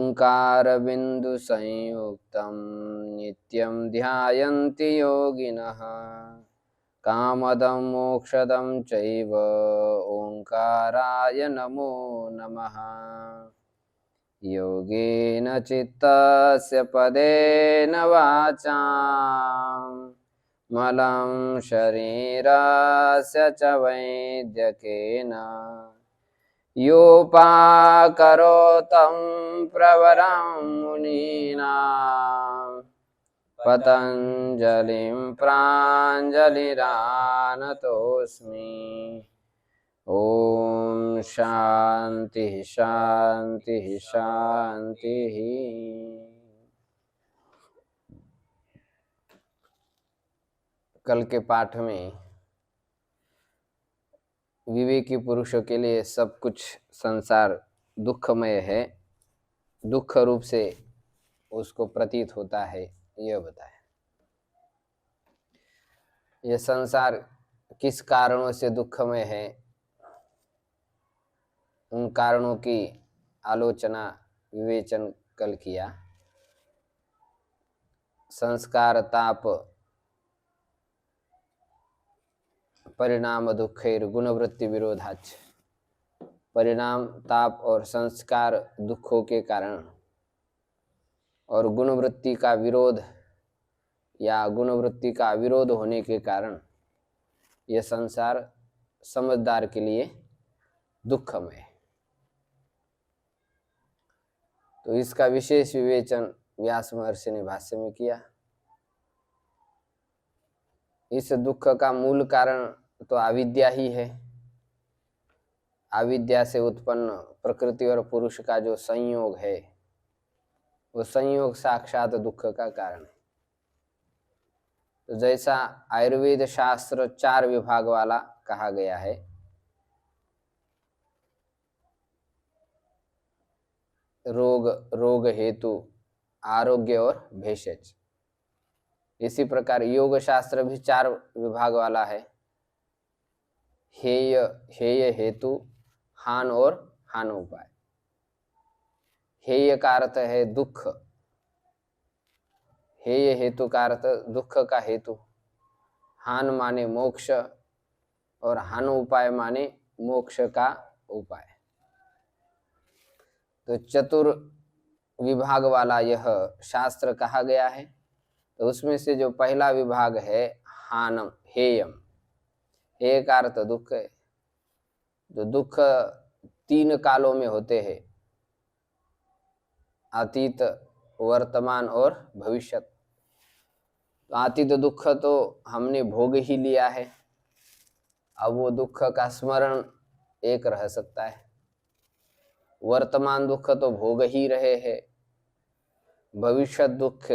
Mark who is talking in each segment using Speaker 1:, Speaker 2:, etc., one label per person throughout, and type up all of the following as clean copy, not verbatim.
Speaker 1: ओंकारबिंदु संयुक्तं नित्यं ध्यायन्ति योगिनः कामदं मोक्षदं चैव ओंकाराय नमो नमः। योगेन चित्तस्य पदेन वाचां मलं शरीरस्य च वैद्यकेन योपाकरोतं प्रवरं मुनीनां पतञ्जलिं प्राञ्जलिरानतोऽस्मि। ओम शांति शांति शांति। कल के पाठ में विवेकी पुरुषों के लिए सब कुछ संसार दुखमय है, दुख रूप से उसको प्रतीत होता है, यह बताया। यह संसार किस कारणों से दुखमय है, उन कारणों की आलोचना विवेचन कल किया। संस्कार ताप परिणाम दुखैर गुणवृत्ति विरोधाच। परिणाम ताप और संस्कार दुखों के कारण और गुणवृत्ति का विरोध या गुणवृत्ति का विरोध होने के कारण यह संसार समझदार के लिए दुखमय है। तो इसका विशेष विवेचन व्यास महर्षि ने भाष्य में किया। इस दुख का मूल कारण तो अविद्या ही है। अविद्या से उत्पन्न प्रकृति और पुरुष का जो संयोग है, वो संयोग साक्षात दुख का कारण है। तो जैसा आयुर्वेद शास्त्र 4 विभाग वाला कहा गया है, रोग हेतु, आरोग्य और भेषज, इसी प्रकार योग शास्त्र भी 4 विभाग वाला है। हेय हेतु, हान और हान उपाय। हेय का अर्थ है दुख, हेय हेतु का अर्थ दुख का हेतु, हान माने मोक्ष और हान उपाय माने मोक्ष का उपाय। तो चतुर विभाग वाला यह शास्त्र कहा गया है। तो उसमें से जो पहला विभाग है हानम, हेयम, हेय का अर्थ दुख है। जो दुख 3 कालों में होते हैं, अतीत, वर्तमान और भविष्यत। तो अतीत दुख तो हमने भोग ही लिया है, अब वो दुख का स्मरण एक रह सकता है। वर्तमान दुख तो भोग ही रहे हैं, भविष्य दुख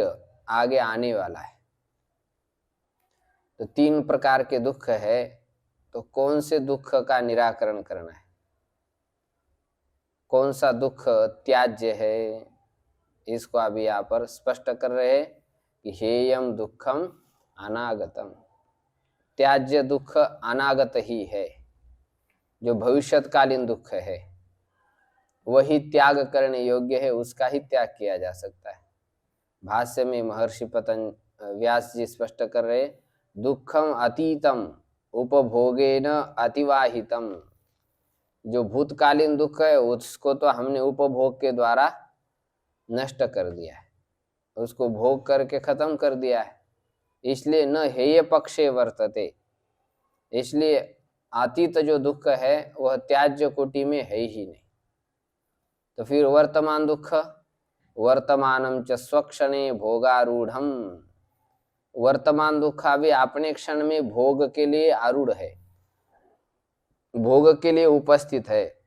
Speaker 1: आगे आने वाला है। तो 3 प्रकार के दुख है। तो कौन से दुख का निराकरण करना है, कौन सा दुख त्याज्य है, इसको अभी यहाँ पर स्पष्ट कर रहे हैं कि हेयम दुखम अनागतम। त्याज्य दुख अनागत ही है, जो भविष्यकालीन दुख है वही त्याग करने योग्य है, उसका ही त्याग किया जा सकता है। भाष्य में महर्षि व्यास जी स्पष्ट कर रहे, दुखम अतीतम उपभोगेन अतिवाहितम। जो भूतकालीन दुख है उसको तो हमने उपभोग के द्वारा नष्ट कर दिया है, उसको भोग करके खत्म कर दिया है। इसलिए न हेय पक्षे वर्तते, इसलिए अतीत जो दुख है वह त्याज्य कोटि में है ही नहीं। तो फिर वर्तमान दुख, वर्तमानम च स्वक्षणे भोगारूढ़म। वर्तमान दुख अभी अपने क्षण में भोग के लिए आरूढ़ है, भोग के लिए उपस्थित है।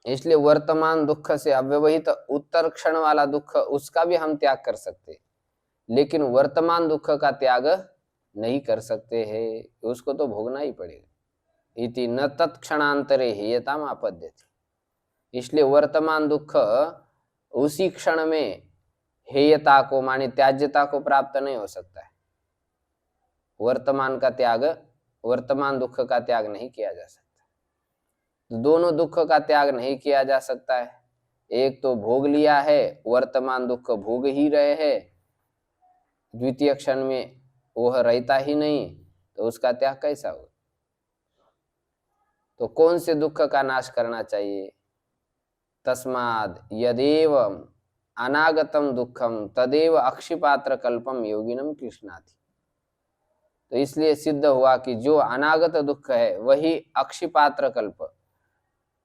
Speaker 1: इसलिए वर्तमान दुख से अव्यवहित उत्तर क्षण वाला दुख, उसका भी हम त्याग कर सकते, लेकिन वर्तमान दुख का त्याग नहीं कर सकते हैं, उसको तो भोगना ही पड़ेगा। इति न तत्क्षणांतरे हेयताम आपद्यते। इसलिए वर्तमान दुख उसी क्षण में हेयता को माने त्याज्यता को प्राप्त नहीं हो सकता है। वर्तमान का त्याग, वर्तमान दुख का त्याग नहीं किया जा सकता। दोनों दुख का त्याग नहीं किया जा सकता है, एक तो भोग लिया है, वर्तमान दुख भोग ही रहे हैं, द्वितीय क्षण में वह रहता ही नहीं, तो उसका त्याग कैसा होगा? तो कौन से दुख का नाश करना चाहिए? तस्माद यदेव अनागतम दुखम तदेव अक्षिपात्र कल्पम योगिनम कृष्णाति। तो इसलिए सिद्ध हुआ कि जो अनागत दुख है वही अक्षिपात्र कल्प,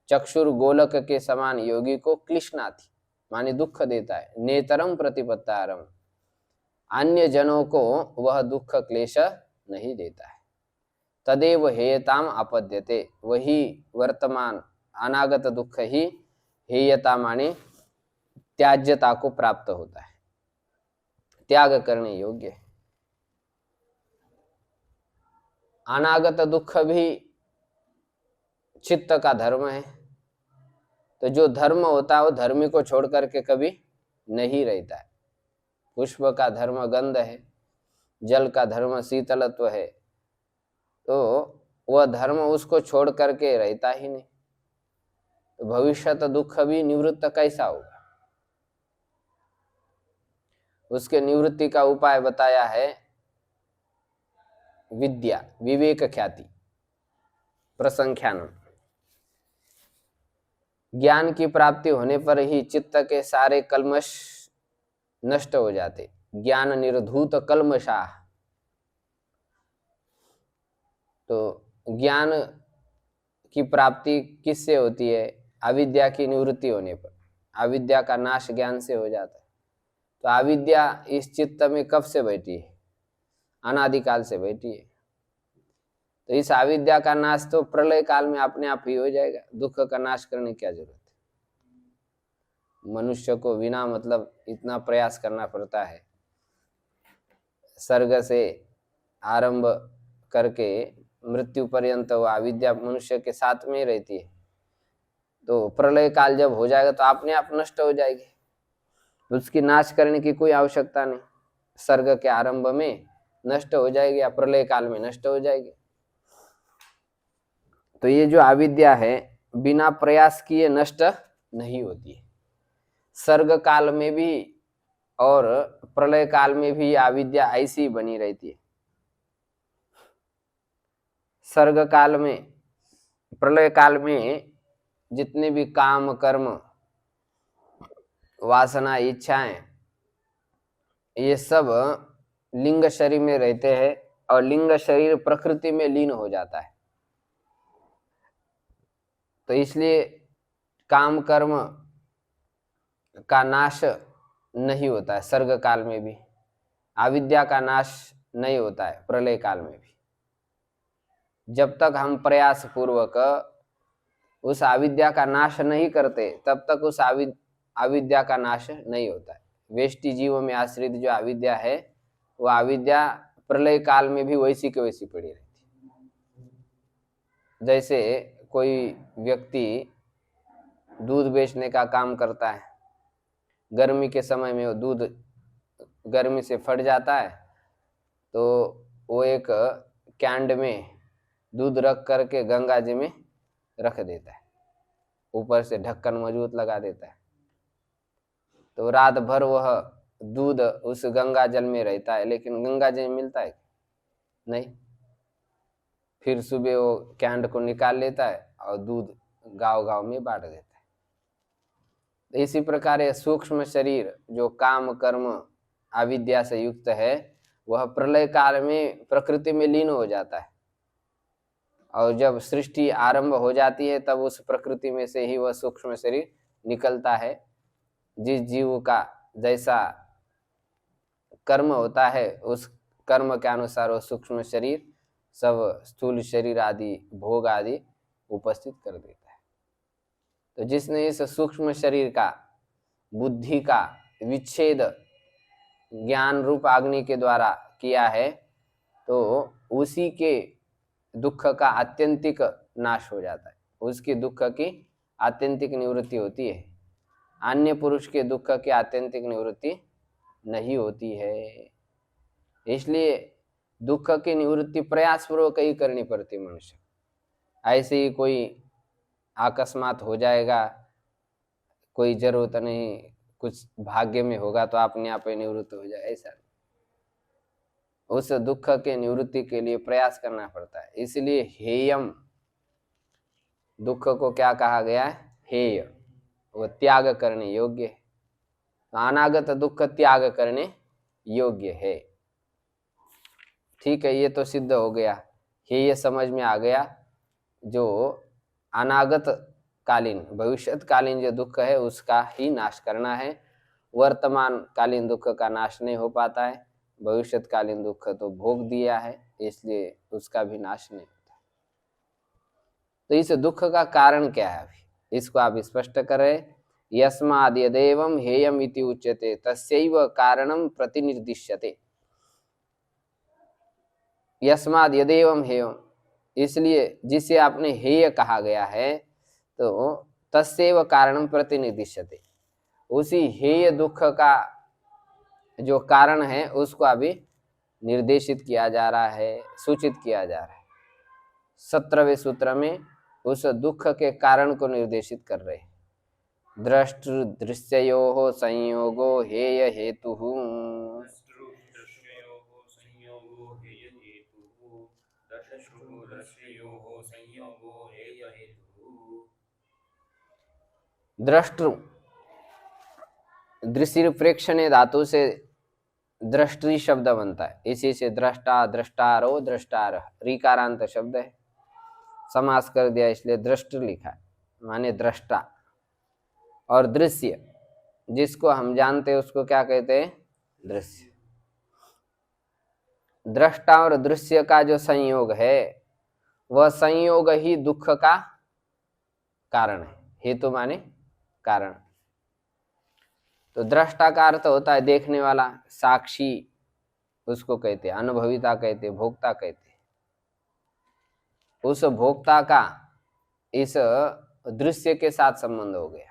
Speaker 1: चक्षुर गोलक के समान योगी को क्लिश्नाति माने दुख देता है। नेतरम प्रतिपत्तारम, अन्य जनों को वह दुख क्लेश नहीं देता है। तदेव हेयताम अपद्यते, वही वर्तमान अनागत दुख ही हेयता माने त्याज्यता को प्राप्त होता है, त्याग करने योग्य है। अनागत दुख भी चित्त का धर्म है। तो जो धर्म होता है वो धर्मी को छोड़ करके कभी नहीं रहता है। पुष्प का धर्म गंध है, जल का धर्म शीतलत्व है, तो वह धर्म उसको छोड़ करके रहता ही नहीं। तो भविष्यत दुख भी निवृत्त कैसा होगा? उसके निवृत्ति का उपाय बताया है विद्या, विवेक ख्याति, प्रसंख्यानम। ज्ञान की प्राप्ति होने पर ही चित्त के सारे कल्मश नष्ट हो जाते। ज्ञान निर्धूत कल्मषाः। तो ज्ञान की प्राप्ति किससे होती है? अविद्या की निवृत्ति होने पर। अविद्या का नाश ज्ञान से हो जाता है। तो अविद्या इस चित्त में कब से बैठी है? अनादिकाल से बैठी है। तो इस अविद्या का नाश तो प्रलय काल में अपने आप ही हो जाएगा। दुख का नाश करने की क्या जरूरत है? मनुष्य को बिना मतलब इतना प्रयास करना पड़ता है। सर्ग से आरंभ करके मृत्यु पर्यंत वो अविद्या मनुष्य के साथ में ही रहती है। तो प्रलय काल जब हो जाएगा तो अपने आप नष्ट हो जाएगी, उसकी नाश करने की कोई आवश्यकता नहीं। सर्ग के आरंभ में नष्ट हो जाएगी या प्रलय काल में नष्ट हो जाएगी। तो ये जो अविद्या है बिना प्रयास किए नष्ट नहीं होती है। सर्ग काल में भी और प्रलय काल में भी अविद्या ऐसी बनी रहती है। सर्ग काल में, प्रलय काल में जितने भी काम कर्म वासना इच्छाएं ये सब लिंग शरीर में रहते हैं और लिंग शरीर प्रकृति में लीन हो जाता है। तो इसलिए काम कर्म का नाश नहीं होता है सर्ग काल में भी, अविद्या का नाश नहीं होता है प्रलय काल में भी। जब तक हम प्रयास पूर्वक उस अविद्या का नाश नहीं करते तब तक उस अविद्या का नाश नहीं होता है। वेष्टि जीव में आश्रित जो अविद्या है वो अविद्या प्रलय काल में भी वैसी की वैसी पड़ी रहती है। जैसे कोई व्यक्ति दूध बेचने का काम करता है, गर्मी के समय में वो दूध गर्मी से फट जाता है, तो वो एक कैंड में दूध रख करके गंगा जी में रख देता है, ऊपर से ढक्कन मजबूत लगा देता है। तो रात भर वह दूध उस गंगा जल में रहता है, लेकिन गंगा जी में मिलता है नहीं। फिर सुबह वो कैंड को निकाल लेता है और दूध गांव-गांव में बांट देता है। इसी प्रकार ये सूक्ष्म शरीर जो काम कर्म अविद्या से युक्त है वह प्रलय काल में प्रकृति में लीन हो जाता है, और जब सृष्टि आरंभ हो जाती है तब उस प्रकृति में से ही वह सूक्ष्म शरीर निकलता है। जिस जीव का जैसा कर्म होता है उस कर्म के अनुसार वह सूक्ष्म शरीर सब स्थूल शरीर आदि भोग आदि उपस्थित कर देता है। तो जिसने इस सूक्ष्म शरीर का बुद्धि का विच्छेद ज्ञान रूप अग्नि के द्वारा किया है तो उसी के दुख का आत्यंतिक नाश हो जाता है, उसके दुख की आत्यंतिक निवृत्ति होती है। अन्य पुरुष के दुख की आत्यंतिक निवृत्ति नहीं होती है। इसलिए दुख की निवृत्ति प्रयास पूर्वक ही करनी पड़ती मनुष्य। ऐसे ही कोई अकस्मात हो जाएगा, कोई जरूरत नहीं, कुछ भाग्य में होगा तो अपने आप ही निवृत्त हो जाए, ऐसा नहीं। उस दुख के निवृत्ति के लिए प्रयास करना पड़ता है। इसलिए हेयम, दुख को क्या कहा गया है? हेय, वो त्याग करने योग्य है। अनागत दुख त्याग करने योग्य है। ठीक है, ये तो सिद्ध हो गया, हेय समझ में आ गया। जो अनागत कालीन, भविष्यत कालीन जो दुख है उसका ही नाश करना है। वर्तमान कालीन दुख का नाश नहीं हो पाता है, भविष्यत कालीन दुख तो भोग दिया है, इसलिए उसका भी नाश नहीं होता। तो इस दुख का कारण क्या है, अभी इसको आप स्पष्ट करें। यस्माद् यदेवं हेयम इति उच्यते तस्यैव कारणं प्रतिनिर्दिश्यते। यस्माद् यदेवं हेयम, इसलिए जिसे आपने हेय कहा गया है, तो तस्यैव कारणं प्रतिनिर्दिश्यते, उसी हेय दुख का जो कारण है उसको अभी निर्देशित किया जा रहा है, सूचित किया जा रहा है। 17वें सूत्र में उस दुख के कारण को निर्देशित कर रहे हैं। द्रष्टृ दृश्ययोः संयोगो हेय हेतुः। द्रष्टृ, दृश्य प्रेक्षणे धातु से दृष्टि शब्द बनता है, इसी से दृष्टा, दृष्टारो, दृष्टार ऋकारांत शब्द है, समास कर दिया इसलिए दृष्ट लिखा है, माने दृष्टा। और दृश्य जिसको हम जानते हैं उसको क्या कहते हैं? दृश्य। दृष्टा और दृश्य का जो संयोग है वह संयोग ही दुख का कारण है। हेतु माने कारण। तो दृष्टा का अर्थ होता है देखने वाला, साक्षी उसको कहते हैं, अनुभविता कहते हैं, भोक्ता कहते हैं। उस भोक्ता का इस दृश्य के साथ संबंध हो गया।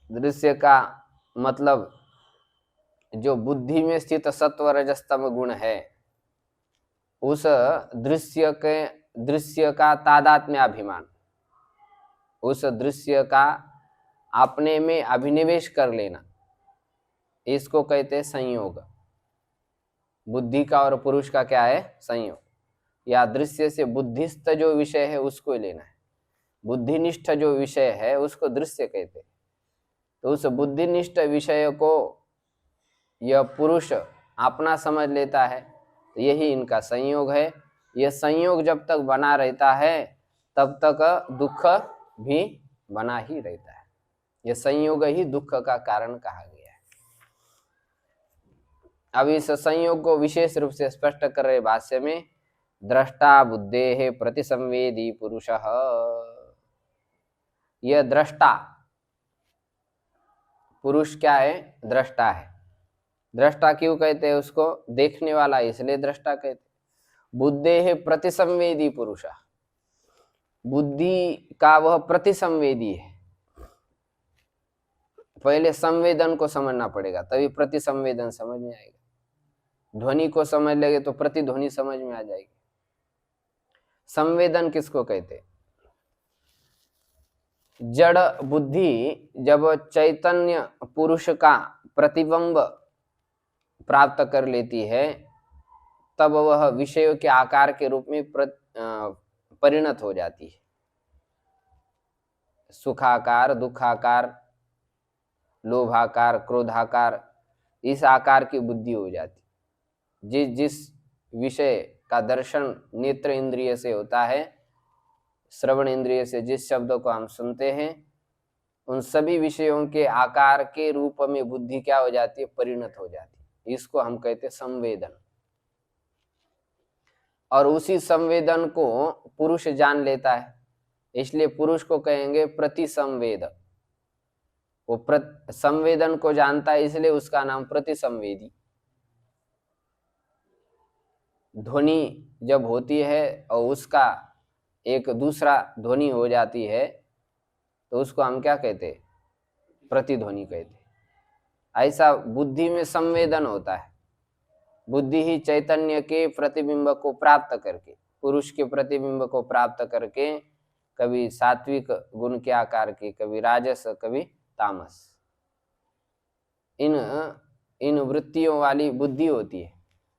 Speaker 1: दृश्य का मतलब जो बुद्धि में स्थित सत्व रजस्तम गुण है, उस दृश्य का तादात्म्य अभिमान, उस दृश्य का अपने में अभिनिवेश कर लेना, इसको कहते हैं संयोग। बुद्धि का और पुरुष का क्या है? संयोग। या दृश्य से बुद्धिस्थ जो विषय है उसको लेना है, बुद्धिनिष्ठ जो विषय है उसको दृश्य कहते हैं। तो उस बुद्धिनिष्ठ विषय को यह पुरुष अपना समझ लेता है, तो यही इनका संयोग है। यह संयोग जब तक बना रहता है तब तक दुख भी बना ही रहता है। यह संयोग ही दुख का कारण कहा गया है। अब इस संयोग को विशेष रूप से स्पष्ट कर रहे भाष्य में, दृष्टा बुद्धेः प्रतिसंवेदी पुरुषः। यह दृष्टा, पुरुष क्या है? दृष्टा है। दृष्टा क्यों कहते हैं उसको? देखने वाला, इसलिए दृष्टा कहते हैं। बुद्धेः प्रतिसंवेदी पुरुषः, बुद्धि का वह प्रतिसंवेदी है। पहले संवेदन को समझना पड़ेगा तभी प्रतिसंवेदन समझ में आएगा। ध्वनि को समझ लेंगे तो प्रतिध्वनि समझ में आ जाएगी। संवेदन किसको कहते हैं? जड़ बुद्धि जब चैतन्य पुरुष का प्रतिबिंब प्राप्त कर लेती है तब वह विषयों के आकार के रूप में परिणत हो जाती है। सुखाकार, दुखाकार, लोभाकार, क्रोधाकार, इस आकार की बुद्धि हो जाती। जिस विषय का दर्शन नेत्र इंद्रिय से होता है, श्रवण इंद्रिय से जिस शब्दों को हम सुनते हैं, उन सभी विषयों के आकार के रूप में बुद्धि क्या हो जाती है? परिणत हो जाती है। इसको हम कहते हैं संवेदन। और उसी संवेदन को पुरुष जान लेता है, इसलिए पुरुष को कहेंगे प्रतिसंवेद। वो संवेदन को जानता है इसलिए उसका नाम प्रतिसंवेदी। ध्वनि जब होती है और उसका एक दूसरा ध्वनि हो जाती है तो उसको हम क्या कहते हैं? प्रतिध्वनि कहते हैं। ऐसा बुद्धि में संवेदन होता है। बुद्धि ही चैतन्य के प्रतिबिंब को प्राप्त करके, पुरुष के प्रतिबिंब को प्राप्त करके कभी सात्विक गुण के आकार की, कभी राजस, कभी तामस। इन वृत्तियों वाली बुद्धि होती है,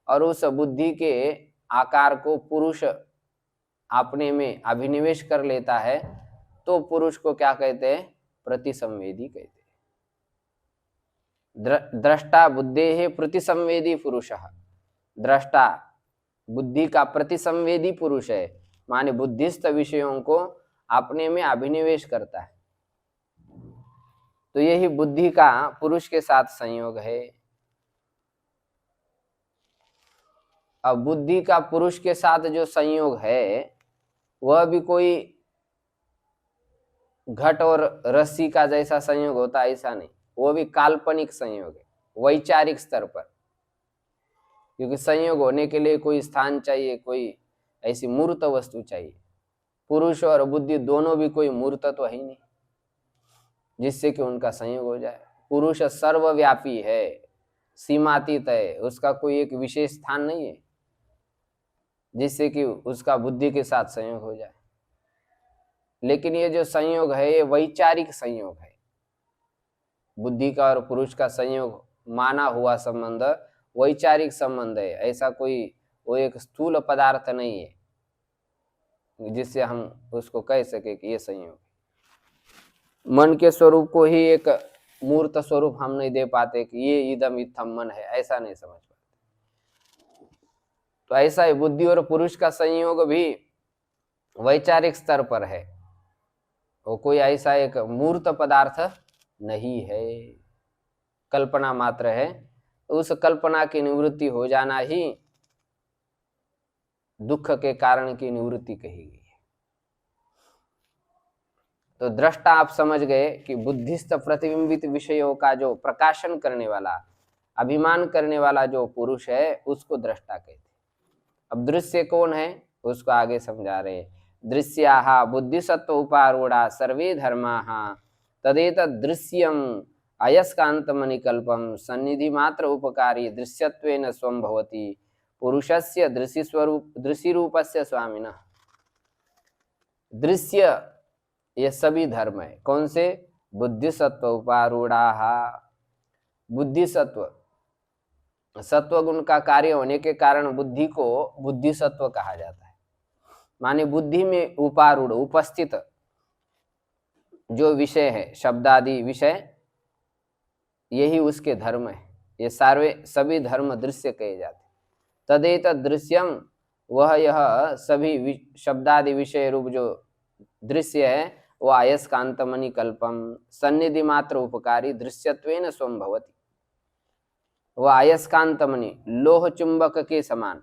Speaker 1: और उस बुद्धि के आकार को पुरुष अपने में अभिनिवेश कर लेता है, तो पुरुष को क्या कहते हैं? प्रतिसंवेदी कहते हैं। दृष्टा बुद्धेः प्रतिसंवेदी पुरुषः। दृष्टा बुद्धि का प्रतिसंवेदी पुरुष है, माने बुद्धिस्थ विषयों को अपने में अभिनिवेश करता है। तो यही बुद्धि का पुरुष के साथ संयोग है। अब बुद्धि का पुरुष के साथ जो संयोग है वह भी कोई घट और रस्सी का जैसा संयोग होता है, ऐसा नहीं। वो भी काल्पनिक संयोग है, वैचारिक स्तर पर। क्योंकि संयोग होने के लिए कोई स्थान चाहिए, कोई ऐसी मूर्त वस्तु चाहिए। पुरुष और बुद्धि दोनों भी कोई मूर्त तो है ही नहीं जिससे कि उनका संयोग हो जाए। पुरुष सर्वव्यापी है, सीमातीत है, उसका कोई एक विशेष स्थान नहीं है जिससे कि उसका बुद्धि के साथ संयोग हो जाए। लेकिन ये जो संयोग है ये वैचारिक संयोग है। बुद्धि का और पुरुष का संयोग माना हुआ संबंध वैचारिक संबंध है। ऐसा कोई वो एक स्थूल पदार्थ नहीं है जिससे हम उसको कह सके कि ये संयोग। मन के स्वरूप को ही एक मूर्त स्वरूप हम नहीं दे पाते कि ये इदम इत्थम मन है, ऐसा नहीं समझ पाते। तो ऐसा ही बुद्धि और पुरुष का संयोग भी वैचारिक स्तर पर है, वो कोई ऐसा एक मूर्त पदार्थ नहीं है, कल्पना मात्र है। उस कल्पना की निवृत्ति हो जाना ही दुख के कारण की निवृत्ति कही गई है। तो दृष्टा आप समझ गए कि बुद्धिस्थ प्रतिबिंबित विषयों का जो प्रकाशन करने वाला, अभिमान करने वाला जो पुरुष है उसको दृष्टा कहते हैं। अब दृश्य कौन है उसको आगे समझा रहे। दृश्याः बुद्धिसत्व उपारूढ़ा सर्वे धर्माः तदेतद् दृश्यम अयस्कान्तमणिकल्पं सन्निधि मात्र उपकारी दृश्यत्वेन स्वं भवति पुरुषस्य दृश्य रूपस्य स्वामिनः। दृश्य ये सभी धर्म है। कौन से? बुद्धिसत्व उपारूढ़ाः। बुद्धिसत्व, सत्वगुण का कार्य होने के कारण बुद्धि को बुद्धिसत्व कहा जाता है। माने बुद्धि में उपारूढ़ उपस्थित जो विषय है, शब्दादि विषय, यही उसके धर्म है। ये सारे सभी धर्म दृश्य कहे जाते। तदेतद् दृश्यम, वह यह सभी शब्दादि विषय रूप जो दृश्य है वह अयस्कान्तमणि कल्पम सन्निधि मात्र उपकारी दृश्यत्वेन स्वं भवति। वह अयस्कान्तमणि लोह चुंबक के समान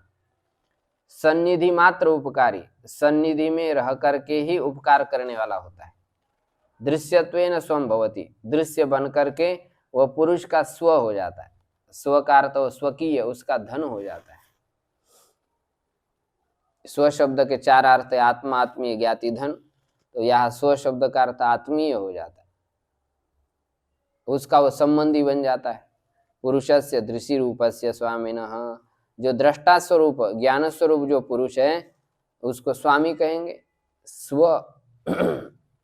Speaker 1: सन्निधि मात्र उपकारी, सन्निधि में रह करके ही उपकार करने वाला होता है। दृश्यत्वेन स्वं भवति, दृश्य बन करके वह पुरुष का स्व हो जाता है। स्व का अर्थ स्वकीय, उसका धन हो जाता है। स्व शब्द के चार अर्थ है, आत्मा, आत्मीय, ज्ञाति, धन। तो यहाँ स्व शब्द का अर्थ आत्मीय हो जाता है, उसका वो संबंधी बन जाता है। पुरुषस्य दृश्य रूपस्य स्वामिनः, जो दृष्टा स्वरूप ज्ञान स्वरूप जो पुरुष है उसको स्वामी कहेंगे। स्व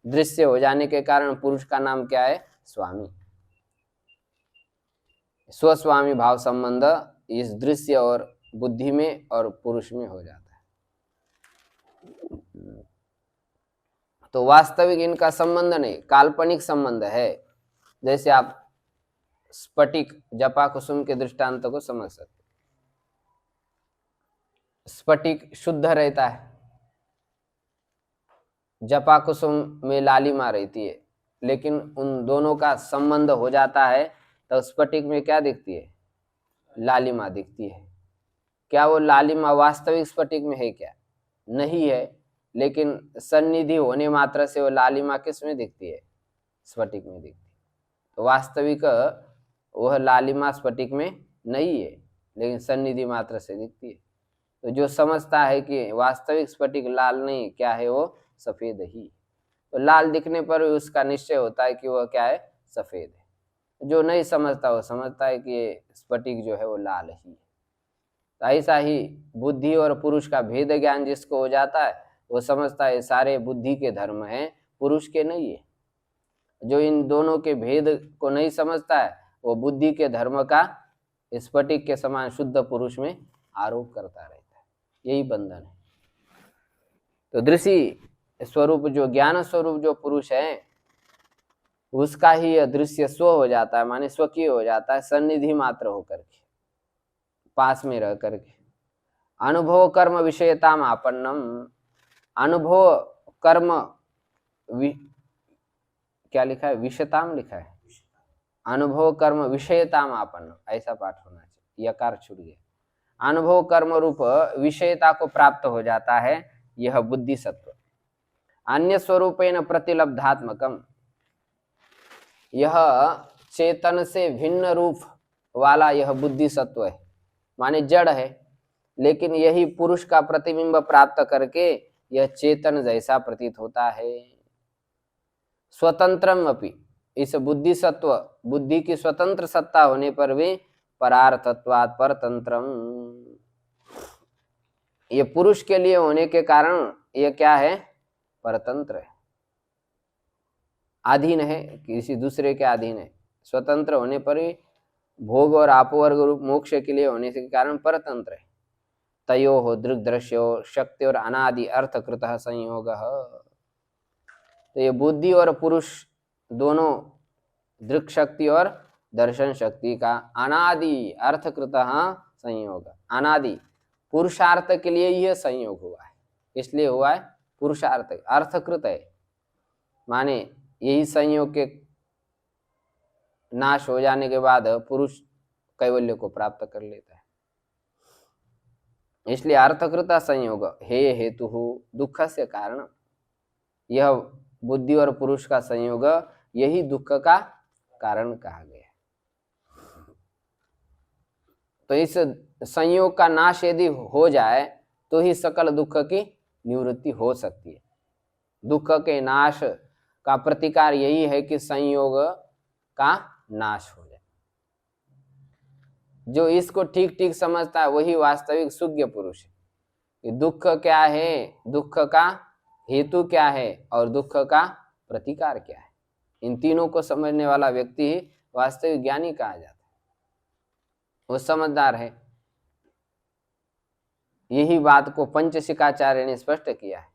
Speaker 1: दृश्य हो जाने के कारण पुरुष का नाम क्या है? स्वामी। स्वस्वामी भाव संबंध इस दृश्य और बुद्धि में और पुरुष में हो जाता है। तो वास्तविक इनका संबंध नहीं, काल्पनिक संबंध है। जैसे आप स्फटिक जपा कुसुम के दृष्टांत को समझ सकते। स्फटिक शुद्ध रहता है, जपा कुसुम में लालिमा रहती है, लेकिन उन दोनों का संबंध हो जाता है तो स्फटिक में क्या दिखती है? लालिमा दिखती है। क्या वो लालिमा वास्तविक स्फटिक में है? क्या नहीं है, लेकिन सन्निधि होने मात्र से वो लालिमा किस में दिखती है? स्फटिक में दिखती है। तो वास्तविक वह लालिमा स्फटिक में नहीं है, लेकिन सन्निधि मात्र से दिखती है। तो जो समझता है कि वास्तविक स्फटिक लाल नहीं, क्या है वो? सफेद ही। तो लाल दिखने पर उसका निश्चय होता है कि वह क्या है? सफेद है। जो नहीं समझता वो समझता है कि स्फटिक जो है वो लाल ही है। तो ऐसा ही बुद्धि और पुरुष का भेद ज्ञान जिसको हो जाता है वो समझता है सारे बुद्धि के धर्म हैं, पुरुष के नहीं है। जो इन दोनों के भेद को नहीं समझता है वो बुद्धि के धर्म का स्फटिक के समान शुद्ध पुरुष में आरोप करता रहता है। यही बंधन है। तो दृश्य स्वरूप जो ज्ञान स्वरूप जो पुरुष है उसका ही यह दृश्य स्व हो जाता है, माने स्वकीय हो जाता है, सन्निधि मात्र होकर के, पास में रह करके। अनुभव कर्म विषयताम आपन्नम, अनुभव कर्म क्या लिखा है, विषयताम लिखा है, अनुभव कर्म विषयताम आपन्नम, ऐसा पाठ होना चाहिए, यकार छूट गया। अनुभव कर्म रूप विषयता को प्राप्त हो जाता है यह बुद्धि सत्व। अन्य स्वरूपेण प्रतिलब्धात्मकम, यह चेतन से भिन्न रूप वाला यह बुद्धि सत्व है, माने जड़ है, लेकिन यही पुरुष का प्रतिबिंब प्राप्त करके यह चेतन जैसा प्रतीत होता है। स्वतंत्रम अपि, इस बुद्धि सत्व बुद्धि की स्वतंत्र सत्ता होने पर भी परार्थत्वात् परतंत्रम, ये पुरुष के लिए होने के कारण यह क्या है, परतंत्र है, अधीन है, किसी दूसरे के अधीन है। स्वतंत्र होने पर ही भोग और आपोवर्ग रूप मोक्ष के लिए होने के कारण परतंत्र है। तयो हो दृग्दृश्यो शक्ति और अनादि अर्थकृत संयोग। तो ये बुद्धि और पुरुष दोनों दृक् शक्ति और दर्शन शक्ति का अनादि अर्थकृत संयोग, अनादि पुरुषार्थ के लिए यह संयोग हुआ है, इसलिए हुआ है पुरुषार्थ, अर्थकृत है, माने यही संयोग के नाश हो जाने के बाद पुरुष कैवल्य को प्राप्त कर लेता है, इसलिए अर्थकृत संयोग हे हेतु दुख से कारण। यह बुद्धि और पुरुष का संयोग यही दुख का कारण कहा गया। तो इस संयोग का नाश यदि हो जाए तो ही सकल दुख की निवृत्ति हो सकती है। दुख के नाश का प्रतिकार यही है कि संयोग का नाश हो जाए। जो इसको ठीक ठीक समझता है वही वास्तविक सुज्ञ पुरुष है। दुख क्या है, दुख का हेतु क्या है और दुख का प्रतिकार क्या है, इन तीनों को समझने वाला व्यक्ति ही वास्तविक ज्ञानी कहा जाता है, वो समझदार है। यही बात को पंचशिकाचार्य ने स्पष्ट किया है।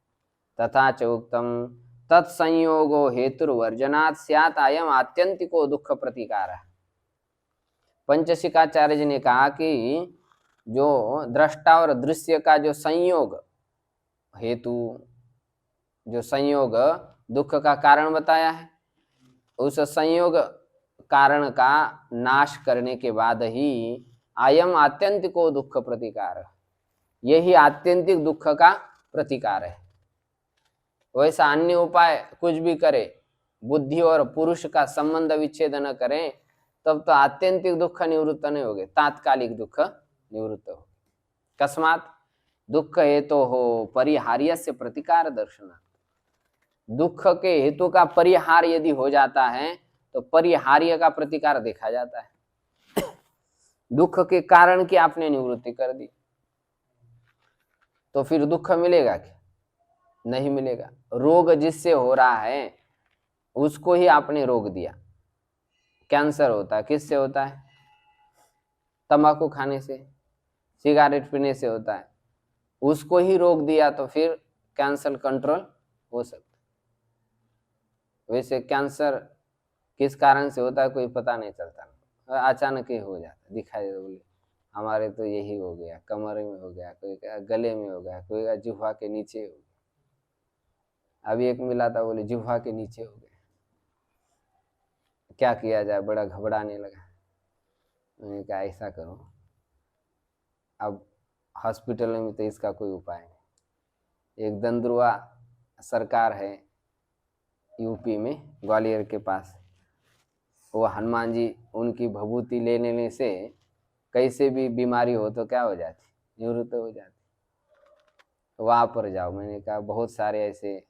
Speaker 1: तथा च उक्तम तत्संयोगो हेतुर्वर्जनात् स्यात् अयम् आत्यंतिको दुख प्रतिकार। पंचशिकाचार्य जी ने कहा कि जो दृष्टा और दृश्य का जो संयोग हेतु, जो संयोग दुख का कारण बताया है, उस संयोग कारण का नाश करने के बाद ही अयम आत्यंतिको दुख प्रतिकार, यही आत्यंतिक दुख का प्रतिकार है। वैसा अन्य उपाय कुछ भी करे, बुद्धि और पुरुष का संबंध विच्छेद न करें, तब तो आत्यंतिक दुख निवृत्त नहीं होगे, तात्कालिक दुख निवृत्त हो। कस्मात दुख हेतु हो परिहार्य से प्रतिकार दर्शनात्, दुख के हेतु का परिहार यदि हो जाता है तो परिहार्य का प्रतिकार देखा जाता है। दुख के कारण की आपने निवृत्ति कर दी तो फिर दुख मिलेगा क्या, नहीं मिलेगा। रोग जिससे हो रहा है उसको ही आपने रोक दिया। कैंसर होता है किससे होता है, तंबाकू खाने से, सिगारेट पीने से होता है, उसको ही रोक दिया तो फिर कैंसर कंट्रोल हो सकता है। वैसे कैंसर किस कारण से होता है कोई पता नहीं चलता, अचानक ही हो जाता, दिखाई दे, बोले हमारे तो यही हो गया, कमर में हो गया, कोई का गले में हो गया, कोई का जिह्वा के नीचे हो गया। अभी एक मिला था, बोले जिह्वा के नीचे हो गया, क्या किया जाए, बड़ा घबराने लगा। मैंने कहा ऐसा करो, अब हॉस्पिटल में तो इसका कोई उपाय नहीं। एक दंदुआ सरकार है यूपी में, ग्वालियर के पास, वो हनुमान जी उनकी भभूति ले लेने से कैसे भी बीमारी हो तो क्या हो जाती, निवृत्त हो जाती। वहाँ पर जाओ। मैंने कहा बहुत सारे ऐसे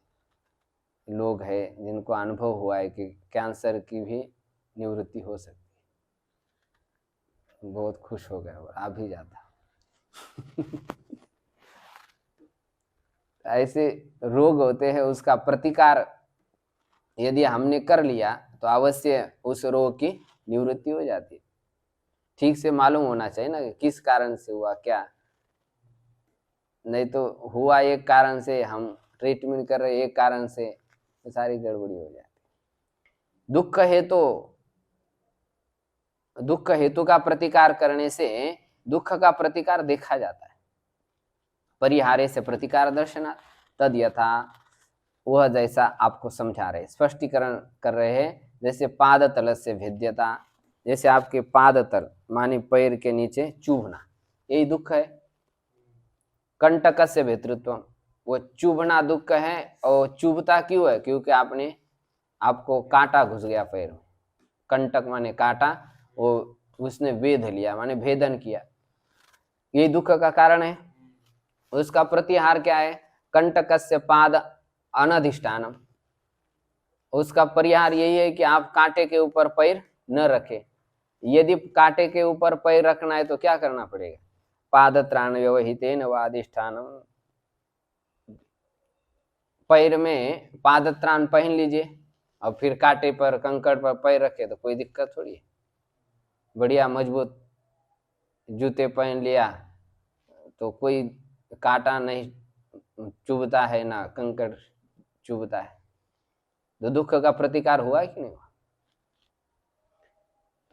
Speaker 1: लोग हैं जिनको अनुभव हुआ है कि कैंसर की भी निवृत्ति हो सकती है। बहुत खुश हो गया और आ भी जाता। ऐसे रोग होते हैं, उसका प्रतिकार यदि हमने कर लिया तो अवश्य उस रोग की निवृत्ति हो जाती है। ठीक से मालूम होना चाहिए ना कि किस कारण से हुआ क्या, नहीं तो हुआ एक कारण से, हम ट्रीटमेंट कर रहे एक कारण से, तो सारी गड़बड़ी हो जाती। दुख हेतु का प्रतिकार करने से दुख का प्रतिकार देखा जाता है। परिहारे से प्रतिकार दर्शना तद यथा, वह जैसा आपको समझा रहे, स्पष्टीकरण कर रहे हैं। जैसे पाद तल से भेद्यता, जैसे आपके पाद तल माने पैर के नीचे चुभना, यही दुख है। कंटक से भेतृत्व, वो चुभना दुख है। और चुभता क्यों है? क्योंकि आपको कांटा घुस गया पैर में। कंटक माने कांटा, वो उसने वेध लिया माने भेदन किया, यही दुख का कारण है। उसका प्रतिहार क्या है? कंटकस्य पाद अनधिष्ठानम, उसका परिहार यही है कि आप कांटे के ऊपर पैर न रखें। यदि कांटे के ऊपर पैर रखना है तो क्या करना पड़ेगा? पादत्राण व्यवहितेन वाधिष्ठानम, पैर में पादत्राण पहन लीजिए और फिर कांटे पर कंकड़ पर पैर रखे तो कोई दिक्कत थोड़ी है। बढ़िया मजबूत जूते पहन लिया तो कोई कांटा नहीं चुभता है ना कंकड़ चुभता है, तो दुख का प्रतिकार हुआ कि नहीं हुआ?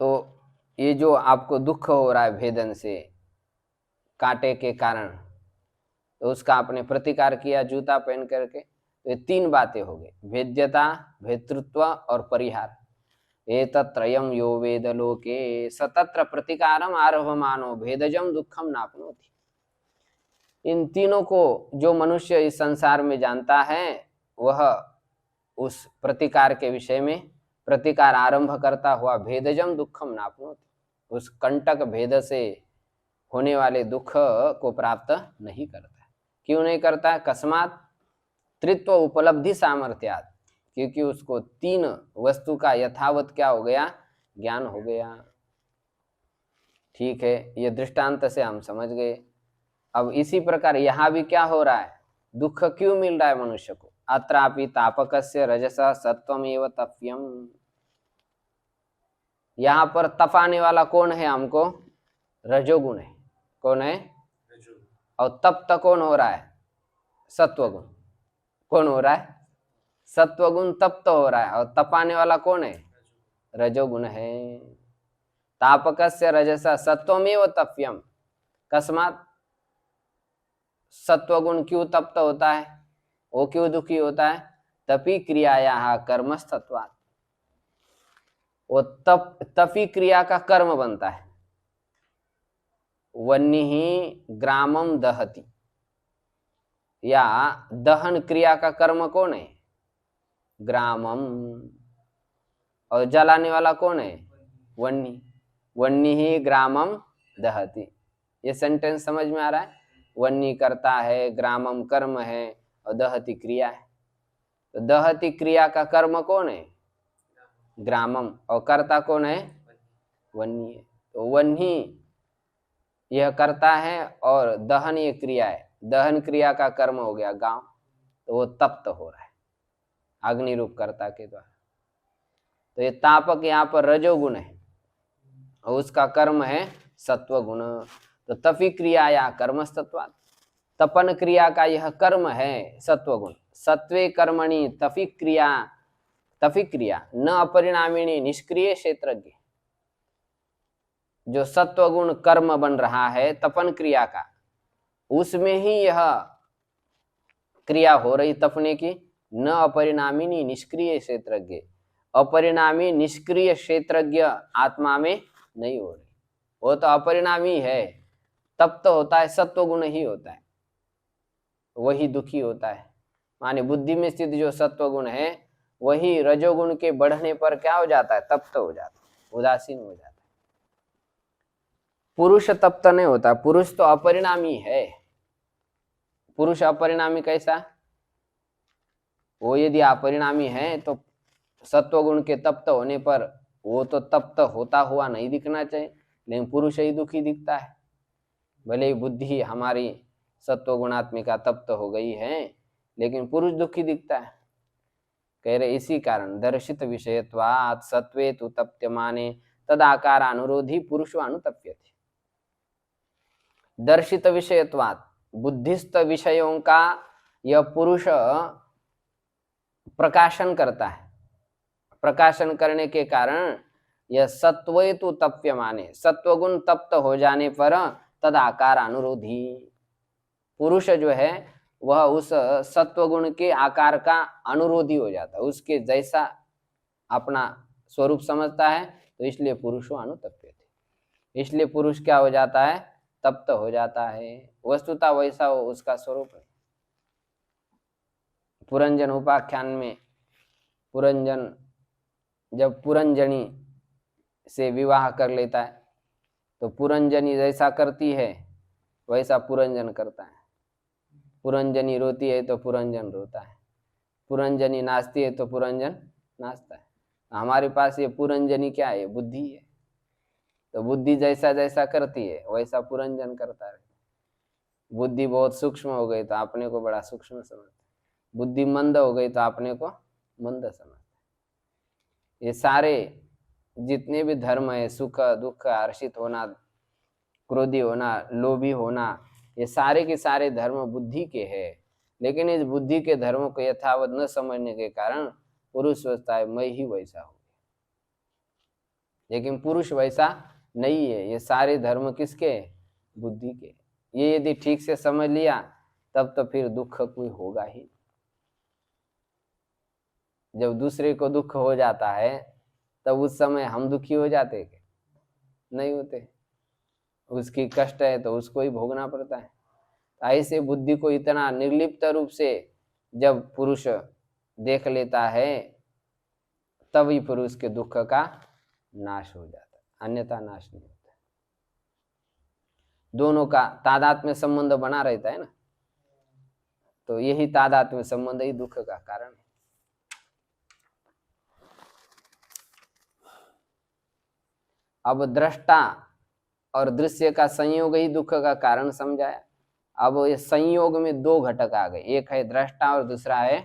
Speaker 1: तो ये जो आपको दुख हो रहा है भेदन से, कांटे के कारण, तो उसका आपने प्रतिकार किया जूता पहन करके। तो ये तीन बातें हो गई, भेद्यता, भेतृत्व और परिहार। एतत्रयं यो वेद लोके सतत्र प्रतिकारम आरभमानो भेदजम दुखम नाप्नोति। इन तीनों को जो मनुष्य इस संसार में जानता है, वह उस प्रतिकार के विषय में प्रतिकार आरंभ करता हुआ भेदजम दुखम नाप्नोति, उस कंटक भेद से होने वाले दुख को प्राप्त नहीं करता। क्यों नहीं करता? कस्मात् त्रित्व उपलब्धि सामर्थ्यात्, क्योंकि उसको तीन वस्तु का यथावत क्या हो गया? ज्ञान हो गया। ठीक है, ये दृष्टांत से हम समझ गए। अब इसी प्रकार यहाँ भी क्या हो रहा है? दुख क्यों मिल रहा है मनुष्य को? अत्रापि तापकस्य रजसा सत्वमेव तप्यम, यहाँ पर तपाने वाला कौन है हमको? रजोगुण है। कौन है? और तप्त कौन हो रहा है? सत्वगुण। कौन हो रहा है? सत्वगुण तप्त हो रहा है। और तपाने वाला कौन है? रजोगुण है। तापकस्य रजसा सत्वमेव तप्यम, कस्मात् सत्वगुण क्यों तप्त होता है? वो क्यों दुखी होता है? तपी क्रियाया कर्मस्तत्वात्, वो तपी क्रिया का कर्म बनता है। वह्नि ग्रामम दहति, या दहन क्रिया का कर्म कौन है? ग्रामम। और जलाने वाला कौन है? वह्नि। वह्नि ही ग्रामम दहति। ये सेंटेंस समझ में आ रहा है? वह्नि करता है, ग्रामम कर्म है और दहति क्रिया है। तो दहति क्रिया का कर्म कौन है? ग्रामम। और कर्ता कौन है? वह्नि है। तो वह्नि यह करता है और दहन ये क्रिया है। दहन क्रिया का कर्म हो गया गांव, तो वो तप्त हो रहा है अग्नि रूप कर्ता के द्वारा। तो ये तापक यहाँ पर रजोगुण है और उसका कर्म है सत्वगुण। तो तपी क्रिया या कर्मस्तत्वात्, तपन क्रिया का यह कर्म है सत्वगुण। सत्वे कर्मणि तपी क्रिया न अपरिणामिणी निष्क्रिय क्षेत्रज्ञ। जो सत्वगुण कर्म बन रहा है तपन क्रिया का, उसमें ही यह क्रिया हो रही तपने की। न अपरिणामिनी निष्क्रिय क्षेत्रज्ञ, अपरिणामी निष्क्रिय क्षेत्रज्ञ आत्मा में नहीं हो रही। वो तो अपरिणामी है, तब तो होता है सत्वगुण ही होता है, वही दुखी होता है। माने बुद्धि में स्थित जो सत्वगुण है वही रजोगुण के बढ़ने पर क्या हो जाता है? तप्त हो जाता है, उदासीन हो जाता है। पुरुष तप्त नहीं होता, पुरुष तो अपरिणामी है। पुरुष अपरिणामी कैसा? वो यदि अपरिणामी है तो सत्वगुण के तप्त होने पर वो तो तप्त होता हुआ नहीं दिखना चाहिए, लेकिन पुरुष ही दुखी दिखता है। भले ही बुद्धि हमारी सत्वगुणात्मिका तप्त हो गई है, लेकिन पुरुष दुखी दिखता है। कह रहे इसी कारण दर्शित विषयत्वात् सत्वे तु तप्यमाने तदाकार अनुरोधी पुरुषो अनुतप्यते। दर्शित विषयत्वात्, बुद्धिस्थ विषयों का यह पुरुष प्रकाशन करता है। प्रकाशन करने के कारण यह सत्वे तु तप्यमाने, सत्वगुण तप्त हो जाने पर तद आकार अनुरोधी, पुरुष जो है वह उस सत्वगुण के आकार का अनुरोधी हो जाता है, उसके जैसा अपना स्वरूप समझता है, तो इसलिए पुरुषो अनुतप्यते, इसलिए पुरुष क्या हो जाता है, तप्त हो जाता है। वस्तुतः वैसा उसका स्वरूप है। पुरंजन उपाख्यान में पुरंजन जब पुरंजनी से विवाह कर लेता है तो पुरंजनी जैसा करती है वैसा पुरंजन करता है। पुरंजनी रोती है तो पुरंजन रोता है, पुरंजनी नाचती है तो पुरंजन नाचता है। हमारे पास ये पुरंजनी क्या है, बुद्धि है। तो बुद्धि जैसा जैसा करती है वैसा पुरंजन करता है। बुद्धि बहुत सूक्ष्म हो गई तो अपने को बड़ा सूक्ष्म समझता है, बुद्धि मंद हो गई तो अपने को मंद समझता है। ये सारे जितने भी धर्म है, सुख दुख, हर्षित होना, क्रोधी होना, लोभी होना, ये सारे के सारे धर्म बुद्धि के हैं। लेकिन इस बुद्धि के धर्मों को यथावत न समझने के कारण पुरुष सोचता है मैं ही वैसा हूँ, लेकिन पुरुष वैसा नहीं है। ये सारे धर्म किसके, बुद्धि के। ये यदि ठीक से समझ लिया तब तो फिर दुख कोई होगा ही। जब दूसरे को दुख हो जाता है तब उस समय हम दुखी हो जाते क्या? नहीं होते। उसकी कष्ट है तो उसको ही भोगना पड़ता है। ऐसे बुद्धि को इतना निर्लिप्त रूप से जब पुरुष देख लेता है तभी पुरुष के दुख का नाश हो जाता है, अन्यथा नाश नहीं होता। दोनों का तादात्म्य संबंध बना रहता है ना, तो यही तादात्म्य संबंध ही दुख का कारण है। अब दृष्टा और दृश्य का संयोग ही दुख का कारण समझाया। अब ये संयोग में दो घटक आ गए, एक है दृष्टा और दूसरा है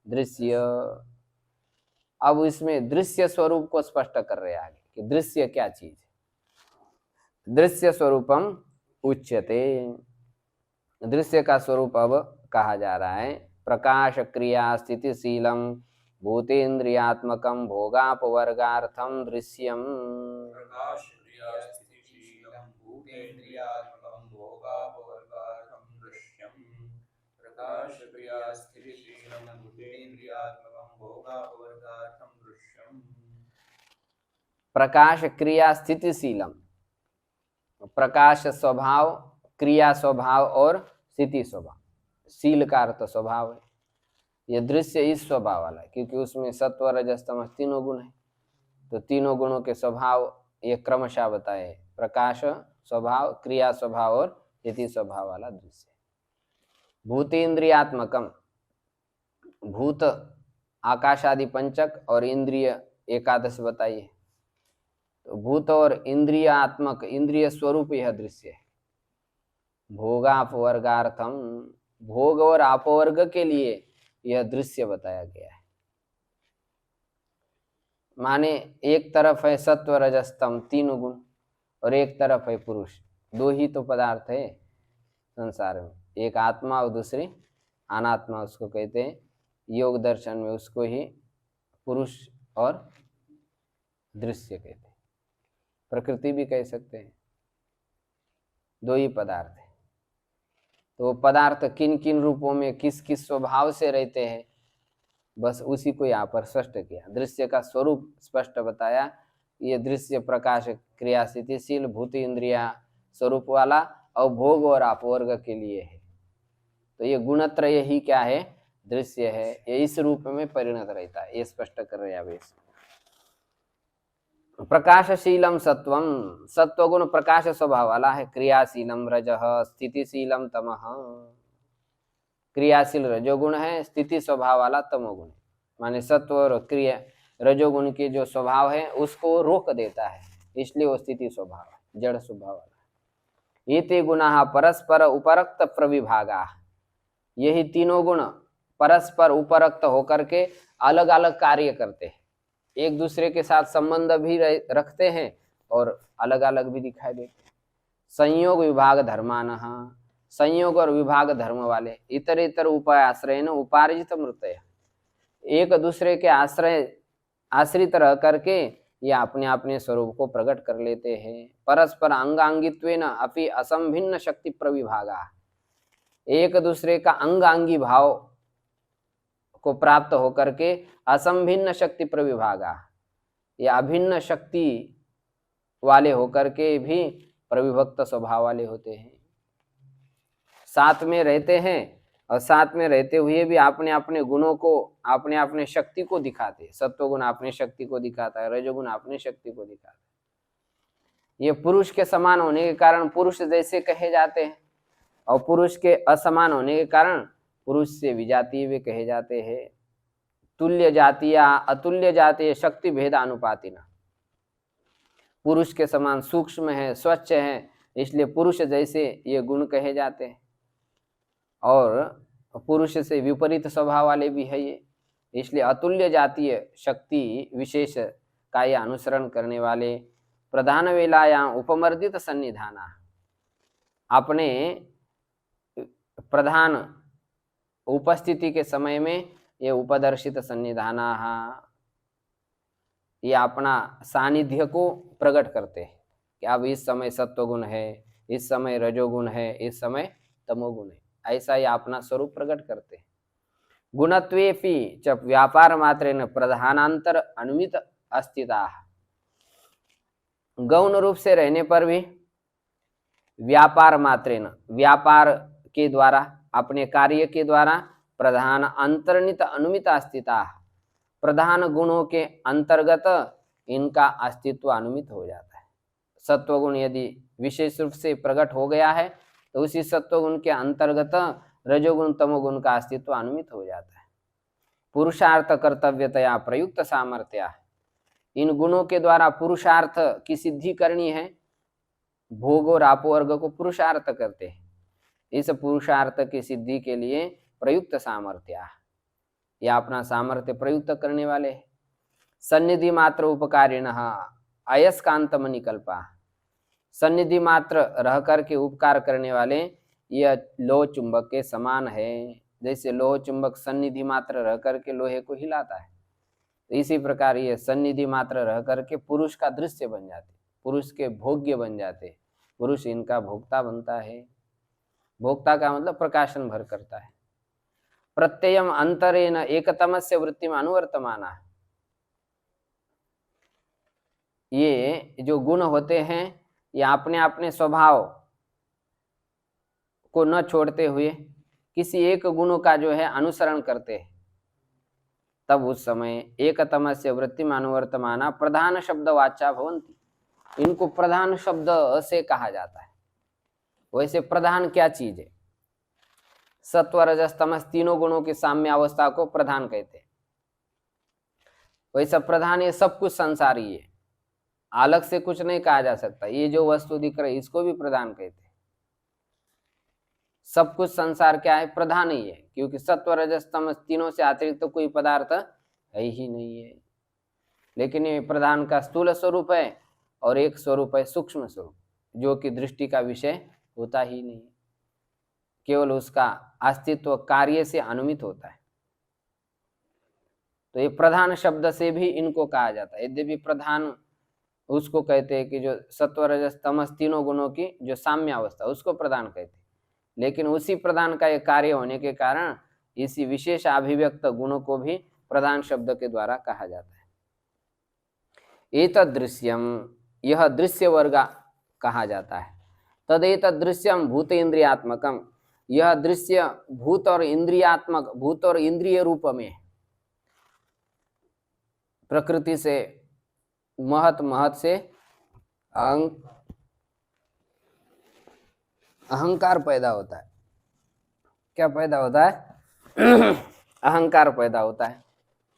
Speaker 1: दृश्य। अब इसमें दृश्य स्वरूप को स्पष्ट कर रहे आगे कि दृश्य क्या चीज है। दृश्य स्वरूपम उच्यते, दृश्य का स्वरूप अब कहा जा रहा है। प्रकाश क्रिया स्थितिशीलम भूतेन्द्रियात्मकम भोगापवर्गार्थम दृश्यम।
Speaker 2: प्रकाश क्रिया स्थितिशीलम भूतेन्द्रियात्मकम भोगापवर्गार्थम दृश्यम। प्रकाश क्रिया स्थितिशीलम भूतेन्द्रियात्मकम भोगापवर्गार्थम दृश्यम।
Speaker 1: प्रकाश क्रिया स्थितिशीलम, प्रकाश स्वभाव, क्रिया स्वभाव और स्थिति स्वभाव। शील का अर्थ स्वभाव है। यह दृश्य इस स्वभाव वाला है क्योंकि उसमें सत्व रजस तमस तीनों गुण है। तो तीनों गुणों के स्वभाव ये क्रमशः बताए, प्रकाश स्वभाव, क्रिया स्वभाव और स्थिति स्वभाव वाला दृश्य। भूतेन्द्रियात्मकम, भूत आकाश आदि पंचक और इंद्रिय एकादश बताइए। तो भूत और इंद्रियात्मक, इंद्रिय स्वरूप यह दृश्य है। भोगापवर्गार्थम, भोग और अपवर्ग के लिए यह दृश्य बताया गया है। माने एक तरफ है सत्व रजस्तम तीनों गुण और एक तरफ है पुरुष। दो ही तो पदार्थ है संसार में, एक आत्मा और दूसरी अनात्मा। उसको कहते हैं योग दर्शन में, उसको ही पुरुष और दृश्य कहते हैं। प्रकृति भी कह सकते हैं। दो ही पदार्थ है। तो पदार्थ किन किन रूपों में किस किस स्वभाव से रहते हैं, बस उसी को यहाँ पर स्पष्ट किया। दृश्य का स्वरूप स्पष्ट बताया। ये दृश्य प्रकाश क्रिया स्थितिशील भूत इंद्रिया स्वरूप वाला और भोग और अपवर्ग के लिए है। तो ये गुणत्रय ही क्या है, दृश्य है। ये इस रूप में परिणत रहता है, ये स्पष्ट कर रहे हैं। प्रकाशशीलम सत्वम, सत्वगुण प्रकाश स्वभाव वाला है। क्रियाशीलम रजः स्थितिशीलम तमः, क्रियाशील रजोगुण है, स्थिति स्वभाव वाला तमोगुण। माने सत्व और क्रिया रजोगुण के जो स्वभाव है उसको रोक देता है, इसलिए वो स्थिति स्वभाव है, जड़ स्वभाव वाला। एते गुणाः परस्पर उपरक्त प्रविभागा, यही तीनों गुण परस्पर उपरक्त होकर के अलग अलग कार्य करते हैं, एक दूसरे के साथ संबंध भी रखते हैं और अलग अलग भी दिखाई देते हैं। संयोग विभाग धर्मानः, संयोग और विभाग धर्म वाले, इतर इतर उपाय आश्रय न उपार्जित मृतय, एक दूसरे के आश्रित रह करके ये अपने अपने स्वरूप को प्रकट कर लेते हैं। परस्पर अंगांगित्वेन अपि असंभिन्न शक्ति प्रविभागा, एक दूसरे का अंगांगी भाव को प्राप्त होकर के असंभिन्न शक्ति प्रविभागा, या अभिन्न शक्ति वाले होकर के भी प्रविभक्त स्वभाव वाले होते हैं। साथ में रहते हैं और साथ में रहते हुए भी अपने अपने गुणों को, अपने अपने शक्ति को दिखाते हैं। सत्वगुण अपनी शक्ति को दिखाता है, रजोगुण अपनी शक्ति को दिखाता है। ये पुरुष के समान होने के कारण पुरुष जैसे कहे जाते हैं, और पुरुष के असमान होने के कारण पुरुष से विजातीय भी कहे जाते हैं। तुल्य जातीय अतुल्य जातीय शक्ति भेद अनुपातिना, पुरुष के समान सूक्ष्म है, स्वच्छ है, इसलिए पुरुष जैसे ये गुण कहे जाते हैं। और पुरुष से विपरीत स्वभाव वाले भी है ये, इसलिए अतुल्य जातीय शक्ति विशेष का ये अनुसरण करने वाले। प्रधान वेलायां उपमर्दित सन्निधाना, अपने प्रधान उपस्थिति के समय में ये उपदर्शित सन्निधाना, ये अपना सानिध्य को प्रकट करते हैं कि अब इस समय सत्वगुण है, इस समय रजोगुण है, इस समय तमोगुण है, ऐसा ये अपना स्वरूप प्रकट करते हैं। गुणत्वेपि च व्यापार मात्रेण प्रधानांतर अनुमित अस्तिता, गौण रूप से रहने पर भी व्यापार मात्रेण, व्यापार के द्वारा, अपने कार्य के द्वारा प्रधान अंतर्नित अनुमित अस्तिता, प्रधान गुणों के अंतर्गत इनका अस्तित्व अनुमित हो जाता है। सत्वगुण यदि विशेष रूप से प्रकट हो गया है तो उसी सत्वगुण के अंतर्गत रजोगुण तमोगुण का अस्तित्व अनुमित हो जाता है। पुरुषार्थ कर्तव्यतया प्रयुक्त सामर्थ्य, इन गुणों के द्वारा पुरुषार्थ की सिद्धि करनी है। भोग और आपोवर्ग को पुरुषार्थ करते हैं, इस पुरुषार्थ की सिद्धि के लिए प्रयुक्त सामर्थ्य, या अपना सामर्थ्य प्रयुक्त करने वाले। सन्निधि मात्र उपकारिणः अयस्कांतम निकल्पा, सन्निधि मात्र रह कर के उपकार करने वाले यह लोह चुंबक के समान है। जैसे लोह चुंबक सन्निधि मात्र रह कर के लोहे को हिलाता है, तो इसी प्रकार ये सन्निधि मात्र रह कर के पुरुष का दृश्य बन जाते, पुरुष के भोग्य बन जाते, पुरुष इनका भोक्ता बनता है। भोक्ता का मतलब प्रकाशन भर करता है। प्रत्ययम अंतरेण एकतमस्य वृत्तिम अनुवर्तमाना, ये जो गुण होते हैं ये अपने अपने स्वभाव को न छोड़ते हुए किसी एक गुणों का जो है अनुसरण करते हैं, तब उस समय एकतमस्य वृत्तिम अनुवर्तमाना प्रधान शब्द वाचा भवन्ति, इनको प्रधान शब्द से कहा जाता है। वैसे प्रधान क्या चीज है? सत्व रजस तमस तीनों गुणों की साम्य अवस्था को प्रधान कहते हैं। वैसा प्रधान ये सब कुछ संसारी है, अलग से कुछ नहीं कहा जा सकता। ये जो वस्तु दिख रही है इसको भी प्रधान कहते हैं। सब कुछ संसार क्या है? प्रधान ही है, क्योंकि सत्व रजस तमस तीनों से अतिरिक्त तो कोई पदार्थ है ही नहीं है। लेकिन ये प्रधान का स्थूल स्वरूप है और एक स्वरूप है सूक्ष्म स्वरूप, जो कि दृष्टि का विषय होता ही नहीं, केवल उसका अस्तित्व कार्य से अनुमित होता है। तो ये प्रधान शब्द से भी इनको कहा जाता है। यद्यपि प्रधान उसको कहते हैं कि जो सत्व रजस तमस तीनों गुणों की जो साम्य अवस्था उसको प्रधान कहते हैं, लेकिन उसी प्रधान का एक कार्य होने के कारण इसी विशेष अभिव्यक्त गुणों को भी प्रधान शब्द के द्वारा कहा जाता है। एतद् दृश्यम, यह दृश्य वर्ग कहा जाता है। तदेतद् दृश्यम भूतेन्द्रियात्मकम, यह दृश्य भूत और इंद्रियात्मक, भूत और इंद्रिय रूप में प्रकृति से महत से अहंकार पैदा होता है। क्या पैदा होता है? अहंकार पैदा होता है।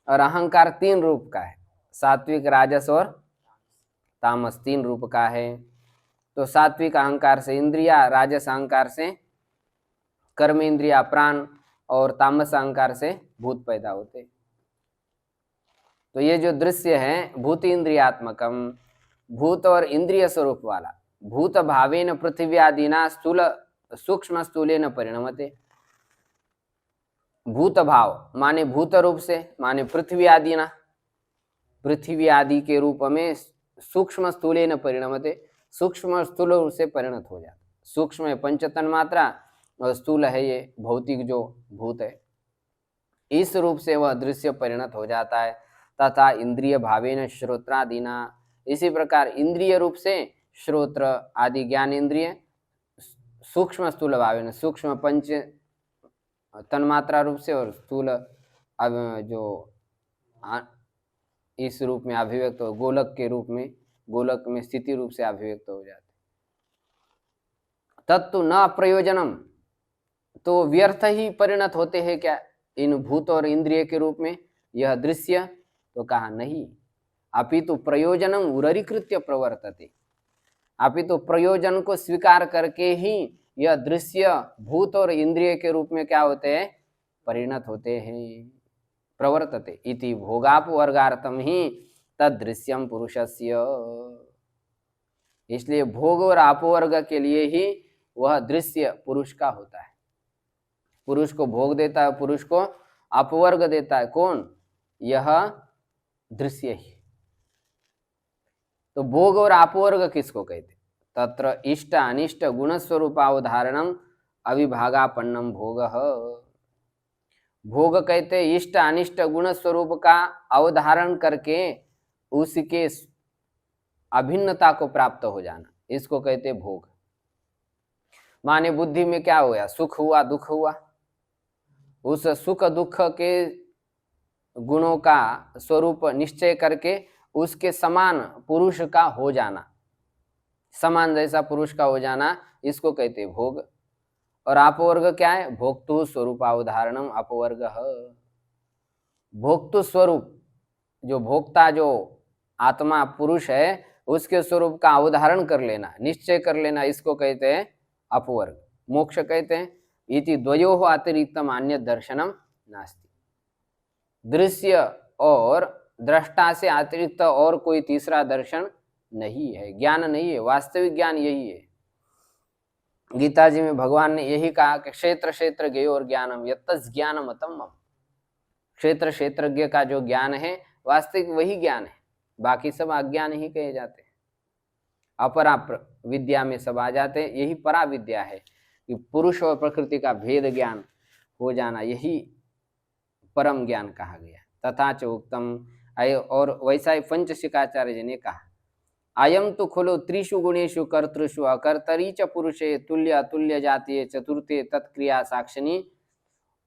Speaker 1: और अहंकार तीन रूप का है, सात्विक राजस और तामस, तीन रूप का है। तो सात्विक अहंकार से इंद्रिया, राजस अहंकार से कर्म इंद्रिया प्राण, और तामस अहंकार से भूत पैदा होते। तो ये जो दृश्य है भूत इंद्रियात्मकम, भूत और इंद्रिय स्वरूप वाला, भूत भावेन पृथ्वी आदिना स्थूल सूक्ष्म स्थूलेन परिणमते। भूत भाव माने भूत रूप से, माने पृथ्वी आदि ना, पृथ्वी आदि के रूप में सूक्ष्म स्थूलेन परिणमते, सूक्ष्म स्थूल रूप से परिणत हो जाता। सूक्ष्म है पंचतन मात्रा और स्थूल है ये भौतिक जो भूत है, इस रूप से वह दृश्य परिणत हो जाता है। तथा इंद्रिय भावेन श्रोत्रादिना, इसी प्रकार इंद्रिय रूप से श्रोत्र आदि ज्ञान इंद्रिय सूक्ष्म स्थूल भावेन, सूक्ष्म पंच तन्मात्रा रूप से और स्थूल जो इस रूप में अभिव्यक्त हो, गोलक के रूप में, गोलक में स्थिति रूप से अभिव्यक्त हो जाते। तत्तु न प्रयोजनम, तो व्यर्थ ही परिणत होते हैं क्या इन भूत और इंद्रिय के रूप में यह दृश्य? तो कहा नहीं, अपितु प्रयोजनम उररीकृत्य प्रवर्तते, अपितु प्रयोजन को स्वीकार करके ही यह दृश्य भूत और इंद्रिय के रूप में क्या होते हैं? परिणत होते हैं। प्रवर्तते इति भोगापवर्गार्थम ही तदृश्यम पुरुषस्य, इसलिए भोग और अपवर्ग के लिए ही वह दृश्य पुरुष का होता है। पुरुष को भोग देता है, पुरुष को अपवर्ग देता है कौन? यह दृश्य ही। तो भोग और अपवर्ग किसको कहते? तत्र इष्ट अनिष्ट गुण स्वरूपावधारणम अविभागापन्नम भोगः। भोग कहते इष्ट अनिष्ट गुण स्वरूप का अवधारण करके उसके अभिन्नता को प्राप्त हो जाना, इसको कहते भोग। माने बुद्धि में क्या हुआ? सुख हुआ, दुख हुआ, उस सुख दुख के गुणों का स्वरूप निश्चय करके उसके समान पुरुष का हो जाना, समान जैसा पुरुष का हो जाना, इसको कहते भोग। और अपवर्ग क्या है? भोक्तु स्वरूपावधारणम अपवर्ग। भोक्तु स्वरूप, जो भोक्ता जो आत्मा पुरुष है उसके स्वरूप का अवधारण कर लेना, निश्चय कर लेना, इसको कहते हैं अपवर्ग। मोक्ष कहते हैं इति द्वयोः अतिरिक्तम अन्य दर्शनम नास्ति, दृश्य और दृष्टा से अतिरिक्त और कोई तीसरा दर्शन नहीं है, ज्ञान नहीं है। वास्तविक ज्ञान यही है। गीता जी में भगवान ने यही कहा कि क्षेत्र क्षेत्र ज्ञेयो और ज्ञानम यत्तस् ज्ञानमतम मम। क्षेत्र क्षेत्रज्ञ का जो ज्ञान है वास्तविक वही ज्ञान है, बाकी सब अज्ञान ही कहे जाते हैं। अपरा विद्या में सब आ जाते हैं, यही परा विद्या है कि पुरुष और प्रकृति का भेद ज्ञान हो जाना, यही परम ज्ञान कहा गया। तथा च उक्तम, और वैसा ही पंचशिकाचार्य जी ने कहा, अयम तो खलु त्रिषु गुणेषु कर्तृषु अकर्तरी च पुरुषे तुल्य अतुल्य जातीय चतुर्थे तत्क्रिया साक्षिणी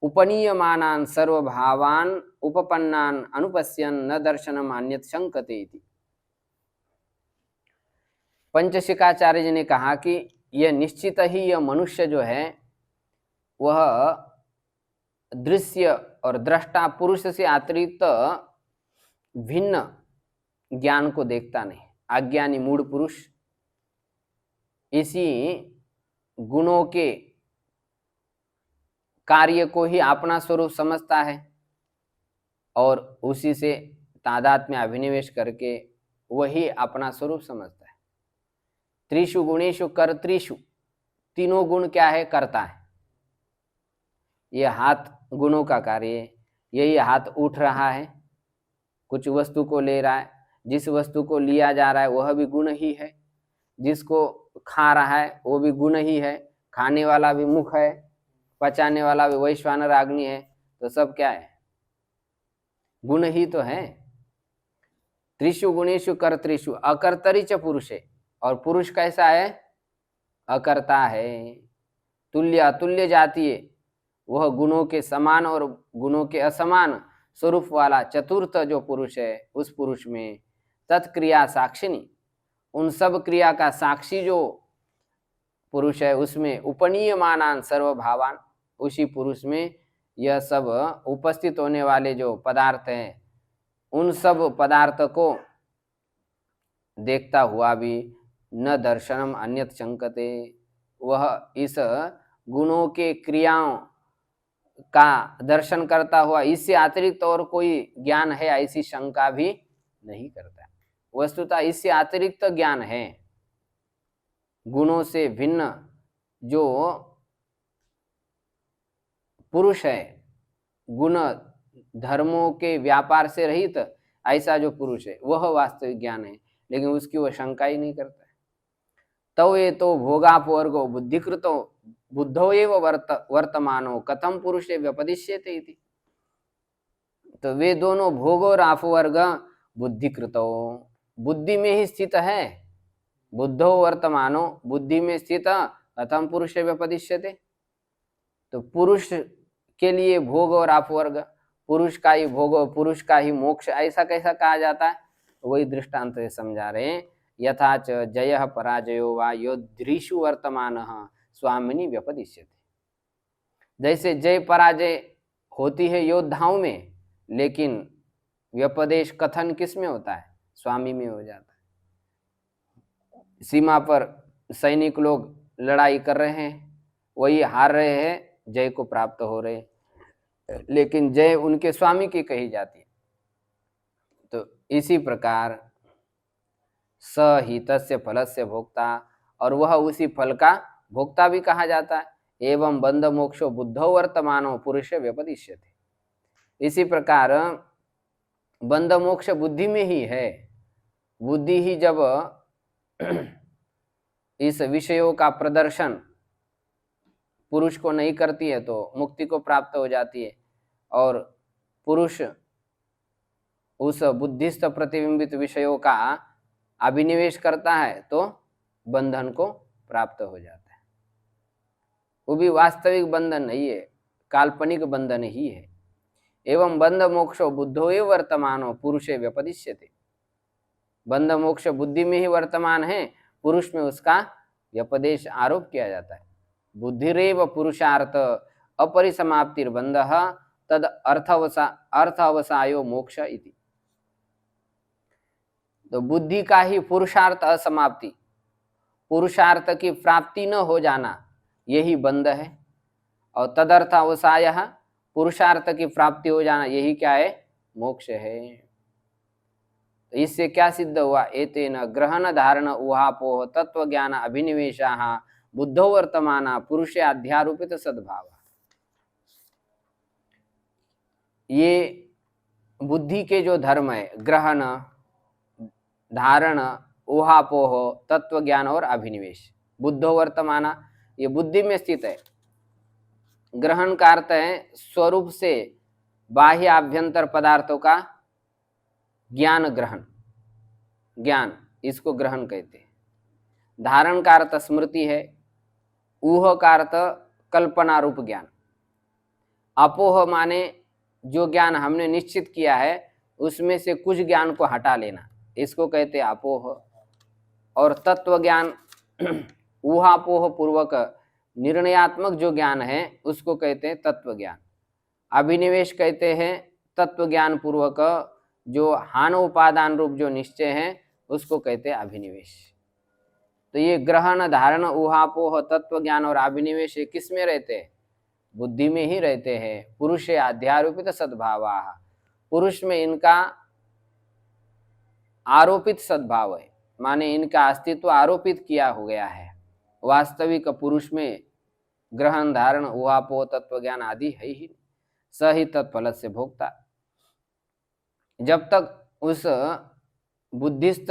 Speaker 1: उपनीयमानान सर्वभावान उपपन्नान अनुपश्यन न दर्शनम अन्यत् शंकते इति। पंचशिकाचार्य जी ने कहा कि यह निश्चित ही यह मनुष्य जो है वह दृश्य और दृष्टा पुरुष से अतिरिक्त भिन्न ज्ञान को देखता नहीं। अज्ञानी मूढ़ पुरुष इसी गुणों के कार्य को ही अपना स्वरूप समझता है और उसी से तादात्म्य अभिनिवेश करके वही अपना स्वरूप समझता है। त्रिषु गुणेषु कर्तृषु, तीनों गुण क्या है? कर्ता है। यह हाथ गुणों का कार्य है, यही हाथ उठ रहा है, कुछ वस्तु को ले रहा है, जिस वस्तु को लिया जा रहा है वह भी गुण ही है, जिसको खा रहा है वो भी गुण ही है, खाने वाला भी मुख है, पचाने वाला भी वैश्वानर अग्नि है, तो सब क्या है? गुण ही तो है। त्रिषु गुणेषु कर्तृषु अकर्तरी च पुरुषे, और पुरुष कैसा है? अकर्ता है। तुल्य अतुल्य जातीय, वह गुणों के समान और गुणों के असमान स्वरूप वाला चतुर्थ जो पुरुष है, उस पुरुष में तत्क्रिया साक्षिणी, उन सब क्रिया का साक्षी जो पुरुष है उसमें उपनीयमानान सर्वभावान, उसी पुरुष में यह सब उपस्थित होने वाले जो पदार्थ हैं उन सब पदार्थ को देखता हुआ भी न दर्शनम अन्यत् शंकते, वह इस गुणों के क्रियाओं का दर्शन करता हुआ इससे अतिरिक्त और कोई ज्ञान है ऐसी शंका भी नहीं करता। वस्तुतः इससे अतिरिक्त ज्ञान है। गुणों से भिन्न जो पुरुष है, गुण धर्मों के व्यापार से रहित ऐसा जो पुरुष है वह वास्तविक ज्ञान है, लेकिन उसकी वह शंका ही नहीं करता है। तव ये तो भोगापवर्गो बुद्धिकृतो बुद्धो एव वर्तमानो कथम पुरुषे व्यपदिश्यते इति। तो वे दोनों भोग और अपवर्ग बुद्धिकृतो, बुद्धि में ही स्थित है। बुद्धो वर्तमानो, बुद्धि में स्थित कथम पुरुषे व्यपदिश्यते। तो पुरुष के लिए भोग और अपवर्ग, पुरुष का ही भोग पुरुष का ही मोक्ष, ऐसा कैसा कहा जाता है? वही दृष्टांत से समझा रहे हैं। यथाच जयः पराजयो वा योद्धृषु वर्तमानः स्वामिनी व्यपदिश्यते। जैसे जय पराजय होती है योद्धाओं में, लेकिन व्यपदेश कथन किस में होता है? स्वामी में हो जाता है। सीमा पर सैनिक लोग लड़ाई कर रहे हैं, वही हार रहे हैं, जय को प्राप्त हो रहे हैं, लेकिन जय उनके स्वामी की कही जाती है। तो इसी प्रकार स ही तस्य फलस्य भोक्ता, और वह उसी फल का भोक्ता भी कहा जाता है। एवं बंध मोक्षो बुद्धो वर्तमानो पुरुषे व्यपदिश्यते। इसी प्रकार बंध मोक्ष बुद्धि में ही है। बुद्धि ही जब इस विषयों का प्रदर्शन पुरुष को नहीं करती है तो मुक्ति को प्राप्त हो जाती है, और पुरुष उस बुद्धिस्थ प्रतिबिंबित विषयों का अभिनिवेश करता है तो बंधन को प्राप्त हो जाता है। वो भी वास्तविक बंधन नहीं है, काल्पनिक बंधन ही है। एवं बंध मोक्षो बुद्धो एव वर्तमानो पुरुषे व्यपदिश्यते। बंध मोक्ष बुद्धि में ही वर्तमान है, पुरुष में उसका व्यपदेश आरोप किया जाता है। बुद्धिरेव पुरुषार्थ अपरिसमाप्तिर्बंधः तद अर्थवसायो मोक्ष इति। तो बुद्धि का ही पुरुषार्थ असमाप्ति, पुरुषार्थ की प्राप्ति न हो जाना, यही बंध है। और तदर्थावसाय, पुरुषार्थ की प्राप्ति हो जाना, यही क्या है? मोक्ष है। तो इससे क्या सिद्ध हुआ? एतेन ग्रहण धारण उहापोह तत्व ज्ञान अभिनिवेशाः बुद्धो वर्तमाना पुरुषे अध्यारोपित सद्भाव। ये बुद्धि के जो धर्म है, ग्रहण धारण ऊहापोह तत्व ज्ञान और अभिनिवेश, बुद्धो वर्तमाना, ये बुद्धि में स्थित है। ग्रहण का अर्थ है स्वरूप से बाह्य आभ्यंतर पदार्थों का ज्ञान ग्रहण, ज्ञान, इसको ग्रहण कहते हैं। धारण का अर्थ स्मृति है। ऊह का अर्थ कल्पना रूप ज्ञान। अपोह माने जो ज्ञान हमने निश्चित किया है उसमें से कुछ ज्ञान को हटा लेना, इसको कहते हैं अपोह। और तत्व ज्ञान ऊहापोह पूर्वक निर्णयात्मक जो ज्ञान है उसको कहते हैं तत्व ज्ञान। अभिनिवेश कहते हैं तत्व ज्ञान पूर्वक जो हान उपादान रूप जो निश्चय है उसको कहते हैं अभिनिवेश। तो ये ग्रहण धारण ऊहापोह तत्व ज्ञान और अभिनिवेश ये किस में रहते हैं? बुद्धि में ही रहते हैं। पुरुषे अध्यारोपित सद्भावा, पुरुष में इनका आरोपित सद्भाव है, माने इनका अस्तित्व आरोपित किया हो गया है। वास्तविक पुरुष में ग्रहण धारण ऊहापोह तत्व ज्ञान आदि है ही। स ही तत्फल से भोक्ता। जब तक उस बुद्धिस्त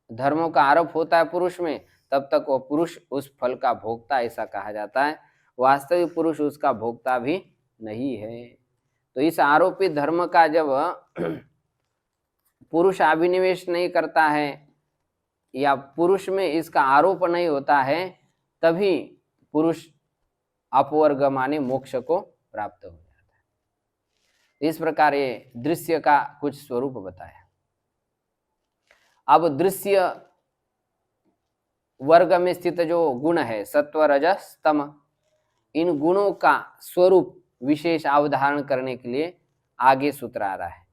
Speaker 1: धर्मों का आरोप होता है पुरुष में, तब तक वो पुरुष उस फल का भोक्ता ऐसा कहा जाता है। वास्तविक पुरुष उसका भोक्ता भी नहीं है। तो इस आरोपित धर्म का जब पुरुष अभिनिवेश नहीं करता है या पुरुष में इसका आरोप नहीं होता है, तभी पुरुष अपवर्ग माने मोक्ष को प्राप्त हो जाता है। इस प्रकार ये दृश्य का कुछ स्वरूप बताया। अब दृश्य वर्ग में स्थित जो गुण है सत्व रजस तम, इन गुणों का स्वरूप विशेष अवधारण करने के लिए आगे सूत्र आ रहा है,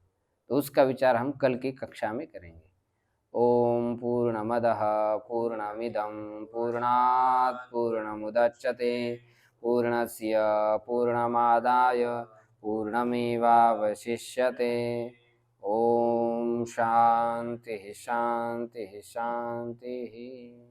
Speaker 1: तो उसका विचार हम कल की कक्षा में करेंगे। ओम पूर्णमदः पूर्णमिदं पूर्णात् पूर्णमुदच्यते पूर्णस्य पूर्णमादाय पूर्णमेवावशिष्यते। ओम शांति शांति शांति।